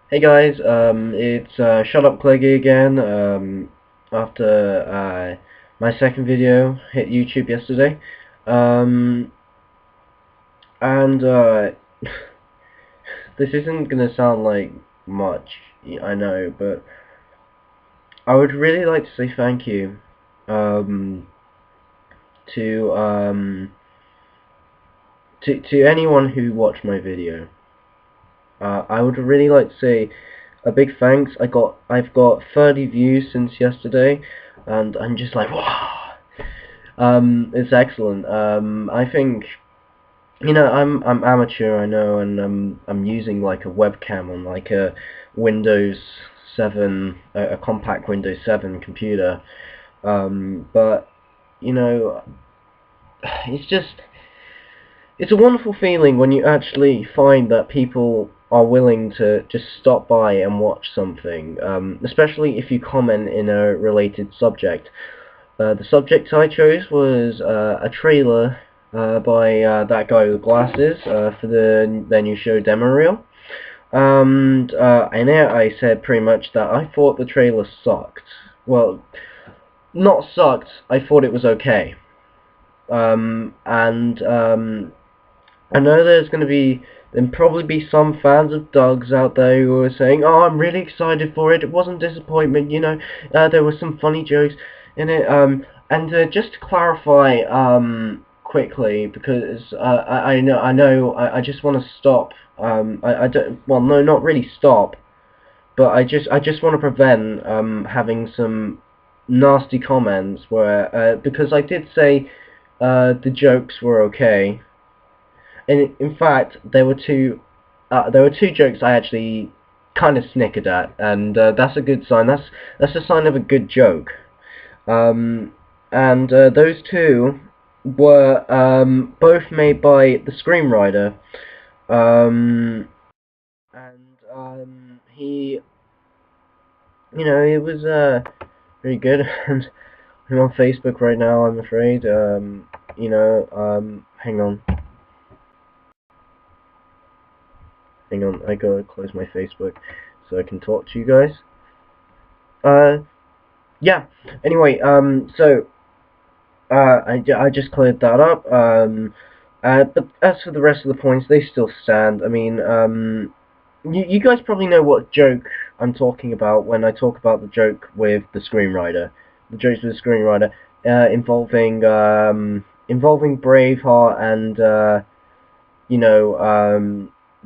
Hey guys, it's Shut Up Cleggy again. After my second video hit YouTube yesterday, um, and this isn't gonna sound like much, I know, but I would really like to say thank you um, to to anyone who watched my video. I would really like to say a big thanks. I've got 30 views since yesterday, and I'm just like, wow. It's excellent. I think, I'm amateur, I know, and I'm using like a webcam on like a Windows 7, a compact Windows 7 computer. But you know, it's just it's a wonderful feeling when you actually find that people are willing to just stop by and watch something, especially if you comment in a related subject. The subject I chose was a trailer by that guy with glasses for their new show demo reel. And in it I said pretty much that I thought the trailer sucked. Well, not sucked, I thought it was okay. And I know there'll probably be some fans of Doug's out there who are saying, "Oh, I'm really excited for it. It wasn't disappointment, there were some funny jokes in it." And just to clarify, quickly, because I just want to stop. I don't. Well, no, not really stop, but I just want to prevent having some nasty comments where because I did say the jokes were okay. And in fact, there were two jokes I actually kind of snickered at, and that's a good sign. That's a sign of a good joke. Um, and those two were both made by the screenwriter, and he, it was very good. And I'm on Facebook right now, I'm afraid. Hang on. Hang on, I gotta close my Facebook so I can talk to you guys. Yeah. Anyway, I just cleared that up. But as for the rest of the points, they still stand. I mean, you guys probably know what joke I'm talking about when I talk about the joke with the screenwriter. The jokes with the screenwriter involving Braveheart and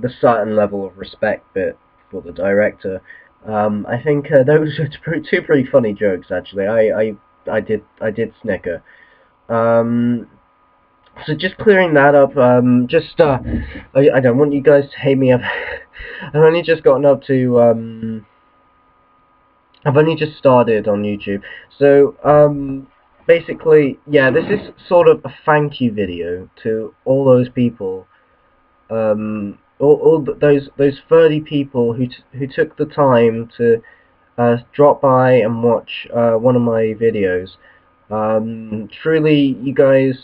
the certain level of respect bit for the director. I think those are two pretty funny jokes actually. I did snicker. Um, so just clearing that up. I don't want you guys to hate me. I've only just gotten up to. I've only just started on YouTube. So basically, yeah, this is sort of a thank you video to all those people, all those 30 people who took the time to drop by and watch one of my videos. Truly, you guys,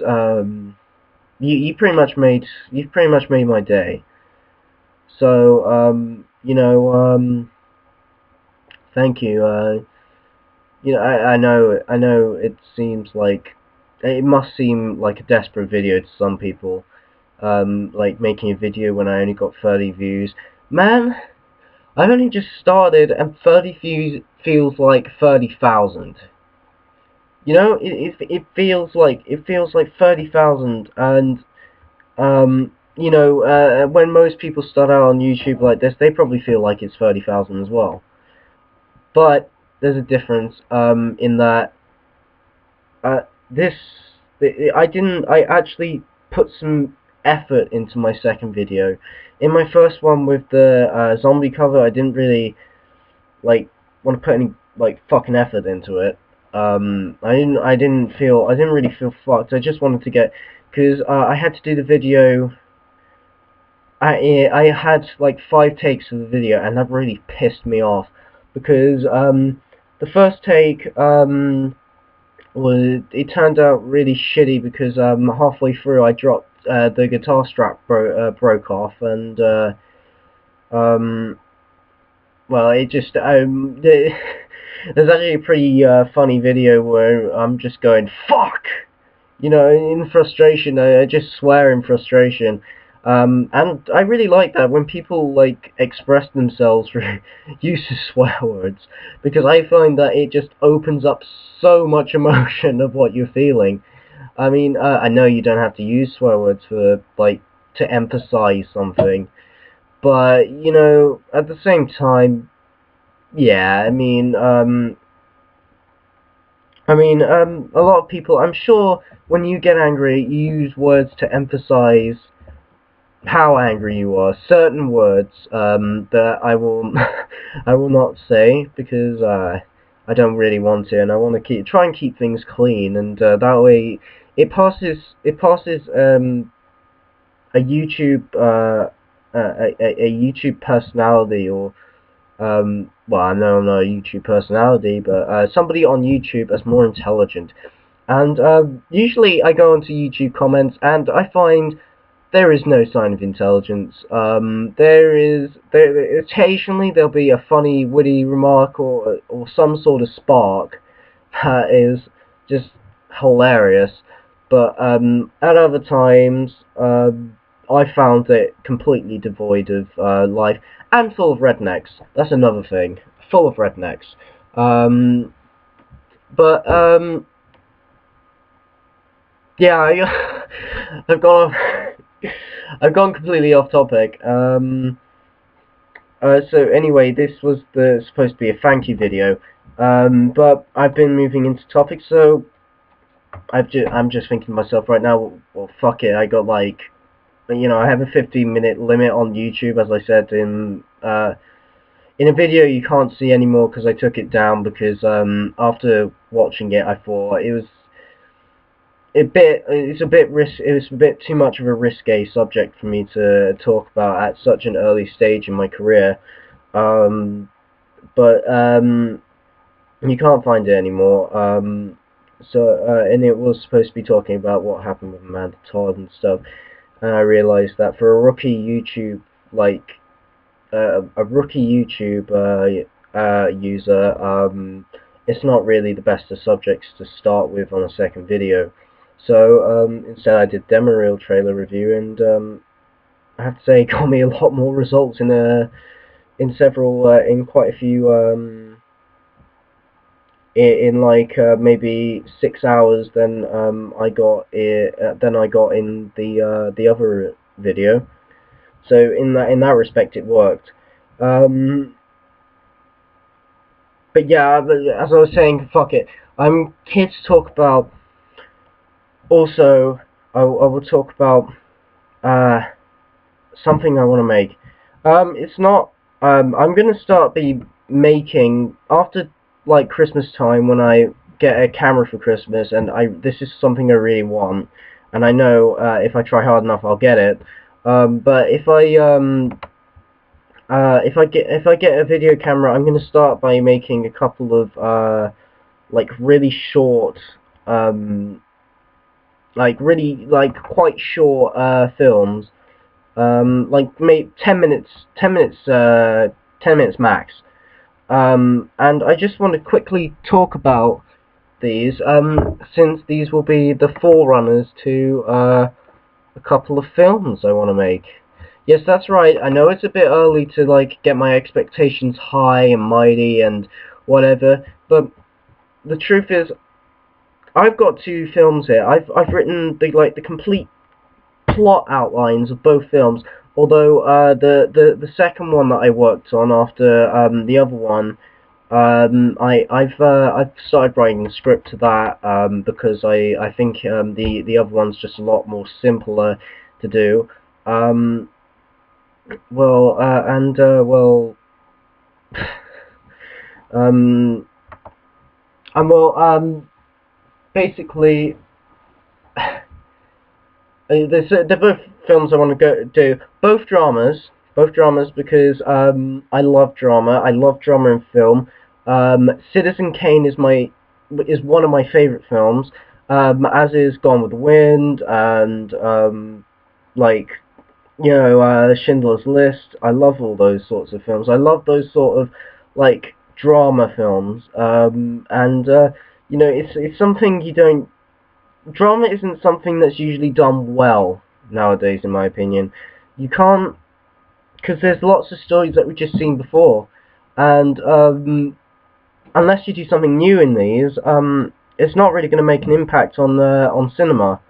you've pretty much made my day. So thank you. I know it must seem like a desperate video to some people. Like making a video when I only got 30 views. Man, I've only just started, and 30 views feels like 30,000. It feels like 30,000, and when most people start out on YouTube like this, they probably feel like it's 30,000 as well. But there's a difference in that this I actually put some effort into my second video. In my first one with the zombie cover, I didn't really like want to put any like fucking effort into it. I didn't really feel fucked. I just wanted to get, because I had to do the video. I had like 5 takes of the video, and that really pissed me off because the first take it turned out really shitty because halfway through I dropped the guitar strap broke off, and um, well, it just there's actually a pretty funny video where I'm just going fuck, you know, in frustration. I just swear in frustration. And I really like that when people like express themselves through use of swear words, because I find that it just opens up so much emotion of what you're feeling. I mean, I know you don't have to use swear words for like to emphasize something, but you know, at the same time, yeah. A lot of people, I'm sure, when you get angry, you use words to emphasize how angry you are. Certain words that I will, I will not say because I don't really want to, and I want to try and keep things clean, and that way it passes a YouTube a YouTube personality or well, I know I'm not a YouTube personality, but somebody on YouTube that's more intelligent. And usually I go onto YouTube comments and I find there is no sign of intelligence. There occasionally there'll be a funny, witty remark or some sort of spark that is just hilarious. But at other times, I found it completely devoid of life and full of rednecks. That's another thing, full of rednecks. Um, but yeah, I've gone I've gone completely off topic. So anyway, this was supposed to be a thank you video, but I've been moving into topics, so I'm just thinking to myself right now, well, fuck it, I got like, you know, I have a 15-minute limit on YouTube, as I said in a video you can't see anymore because I took it down because after watching it I thought it was a bit too much of a risque subject for me to talk about at such an early stage in my career. Um, but you can't find it anymore. And it was supposed to be talking about what happened with Amanda Todd and stuff. And I realized that for a rookie YouTube, like a rookie YouTube user, it's not really the best of subjects to start with on a second video. So instead, I did demo reel trailer review, and I have to say, it got me a lot more results in quite a few in like maybe 6 hours than I got in the other video. So in that respect, it worked. Um, but yeah, as I was saying, fuck it. I'm here to talk about. Also, I will talk about uh, something I want to make. It's not. I'm gonna start making after like Christmas time when I get a camera for Christmas, and this is something I really want, and I know if I try hard enough I'll get it. But if I get a video camera, I'm gonna start by making a couple of like really short like quite short films, like maybe 10 minutes max. And I just want to quickly talk about these, since these will be the forerunners to a couple of films I want to make. Yes, that's right. I know it's a bit early to like get my expectations high and mighty and whatever, but the truth is, I've got two films here. I've written the complete plot outlines of both films. Although the second one that I worked on after the other one, I've started writing the script to that because I think the other one's just a lot more simpler to do. Well and well um and well basically they're both films I want to do. Both dramas because I love drama. I love drama in film. Citizen Kane is one of my favorite films. As is Gone with the Wind and like Schindler's List. I love all those sorts of films. I love those sort of like drama films. And it's something you don't. Drama isn't something that's usually done well nowadays, in my opinion. You can't, because there's lots of stories that we've just seen before, and unless you do something new in these, it's not really going to make an impact on cinema.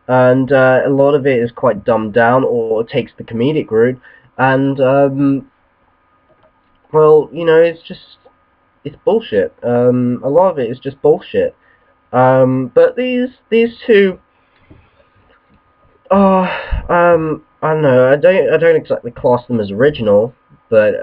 And a lot of it is quite dumbed down or takes the comedic route, and well, it's bullshit. A lot of it is just bullshit. But these two, I don't know. I don't exactly class them as original, but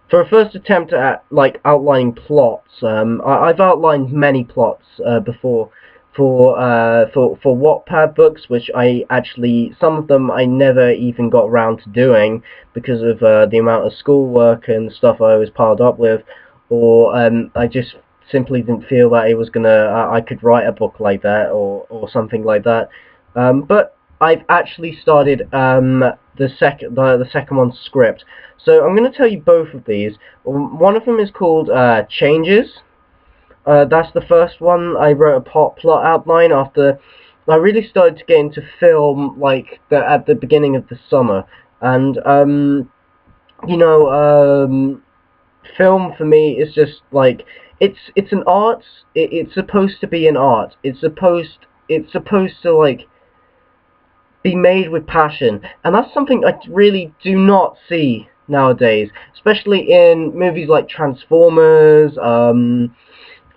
for a first attempt at like outlining plots, I've outlined many plots before for Wattpad books, which I actually, some of them I never even got around to doing because of the amount of schoolwork and stuff I was piled up with, or I just simply didn't feel that it was gonna I could write a book like that or something like that. But I've actually started the second one's script. So I'm going to tell you both of these. One of them is called Changes. That's the first one. I wrote a plot outline after I really started to get into film, like at the beginning of the summer, and you know, film for me is just like it's an art. It's supposed to be an art. It's supposed to like be made with passion, and that's something I really do not see nowadays, especially in movies like Transformers,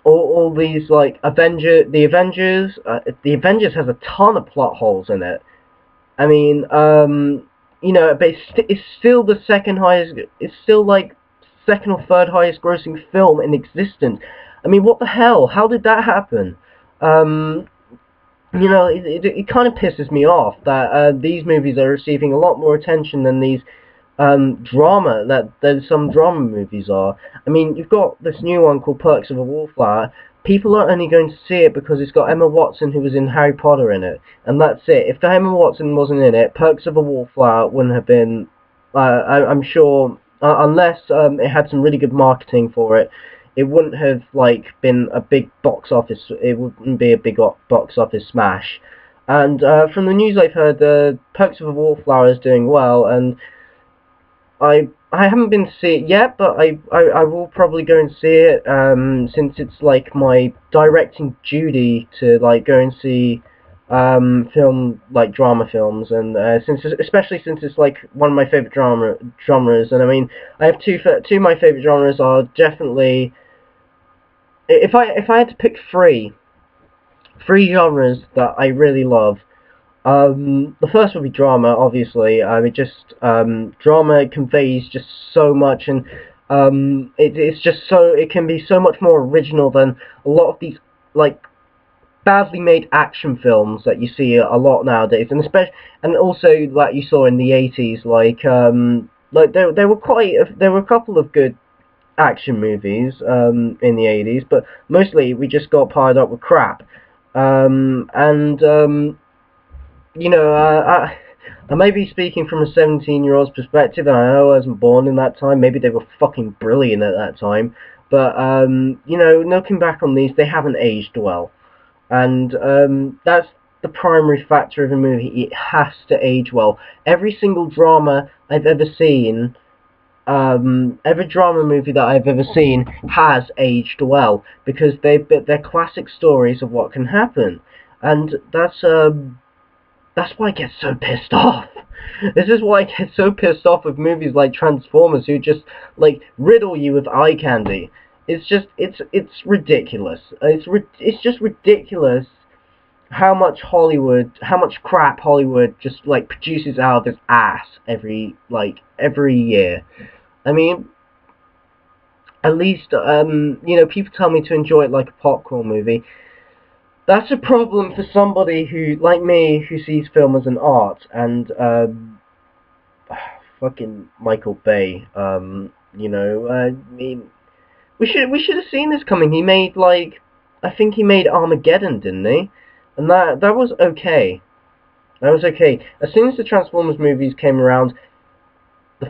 all these like the Avengers. The Avengers has a ton of plot holes in it. I mean, but it's still the second highest. It's still like second or third highest grossing film in existence. I mean, what the hell? How did that happen? Um, it kind of pisses me off that these movies are receiving a lot more attention than these drama that some drama movies are. I mean, you've got this new one called Perks of a Wallflower. People are only going to see it because it's got Emma Watson, who was in Harry Potter, in it, and that's it. If the Emma Watson wasn't in it, Perks of a Wallflower wouldn't have been. I'm sure, unless it had some really good marketing for it, it wouldn't have like been a big box office. It wouldn't be a big box office smash. And from the news I've heard, Perks of a Wallflower is doing well, and I haven't been to see it yet, but I will probably go and see it, since it's like my directing duty to like go and see film like drama films, and especially since it's like one of my favorite genres. And I mean, I have two of my favorite genres are definitely, if I had to pick three genres that I really love. The first would be drama, obviously. Drama conveys just so much, and it's just so, it can be so much more original than a lot of these like badly made action films that you see a lot nowadays, and also like you saw in the 80s, like there were a couple of good action movies in the 80s, but mostly we just got piled up with crap. And I may be speaking from a 17-year-old's perspective, and I know I wasn't born in that time. Maybe they were fucking brilliant at that time, but looking back on these, they haven't aged well, and that's the primary factor of a movie. It has to age well. Every single drama I've ever seen, every drama movie that I've ever seen has aged well, because they're classic stories of what can happen, and that's why I get so pissed off. This is why I get so pissed off with movies like Transformers, who just like riddle you with eye candy. It's ridiculous. It's just ridiculous how much crap Hollywood just like produces out of its ass every year. I mean, at least people tell me to enjoy it like a popcorn movie. That's a problem for somebody who, like me, who sees film as an art, and fucking Michael Bay. I mean, we should have seen this coming. He made I think he made Armageddon, didn't he? And that was okay. I was okay. As soon as the Transformers movies came around,